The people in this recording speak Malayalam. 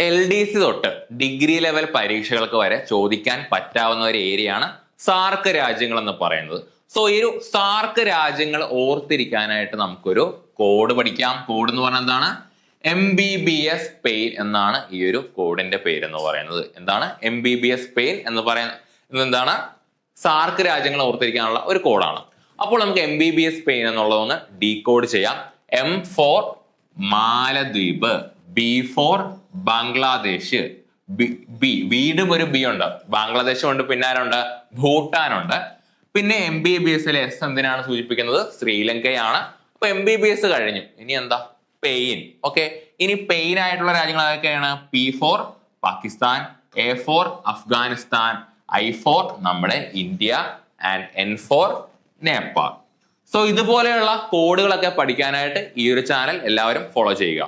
LDC തൊട്ട് ഡിഗ്രി ലെവൽ പരീക്ഷകൾക്ക് വരെ ചോദിക്കാൻ പറ്റാവുന്ന ഒരു ഏരിയയാണ് സാർക്ക് രാജ്യങ്ങൾ എന്ന് പറയുന്നത്. സോ ഈ ഒരു സാർക്ക് രാജ്യങ്ങൾ ഓർത്തിരിക്കാനായിട്ട് നമുക്കൊരു കോഡ് പഠിക്കാം. കോഡ് എന്ന് പറഞ്ഞാൽ എന്താണ്? MBBS പെയിൻ എന്നാണ് ഈ ഒരു കോഡിന്റെ പേര് എന്ന് പറയുന്നത്. എന്താണ് MBBS പെയിൻ എന്ന് പറയുന്നത്? എന്താണ്? സാർക്ക് രാജ്യങ്ങൾ ഓർത്തിരിക്കാനുള്ള ഒരു കോഡാണ്. അപ്പോൾ നമുക്ക് MBBS പെയിൻ എന്നുള്ളതൊന്ന് ഡീകോഡ് ചെയ്യാം. M ഫോർ മാലദ്വീപ്, B ഫോർ ബംഗ്ലാദേശ്, വീണ്ടും ഒരു ബി ഉണ്ട്, ബംഗ്ലാദേശ് ഉണ്ട്, പിന്നെ ആരുണ്ട്? ഭൂട്ടാൻ ഉണ്ട്. പിന്നെ MBBS S എന്തിനാണ് സൂചിപ്പിക്കുന്നത്? ശ്രീലങ്കയാണ്. അപ്പൊ MBBS കഴിഞ്ഞു. ഇനി എന്താ? പെയിൻ. ഓക്കെ, ഇനി പെയിൻ ആയിട്ടുള്ള രാജ്യങ്ങൾ ഏതൊക്കെയാണ്? P for Pakistan, A for Afghanistan, I for നമ്മുടെ India and N for Nepal. So ഇതുപോലെയുള്ള കോഡുകളൊക്കെ പഠിക്കാനായിട്ട് ഈ ഒരു ചാനൽ എല്ലാവരും ഫോളോ ചെയ്യുക.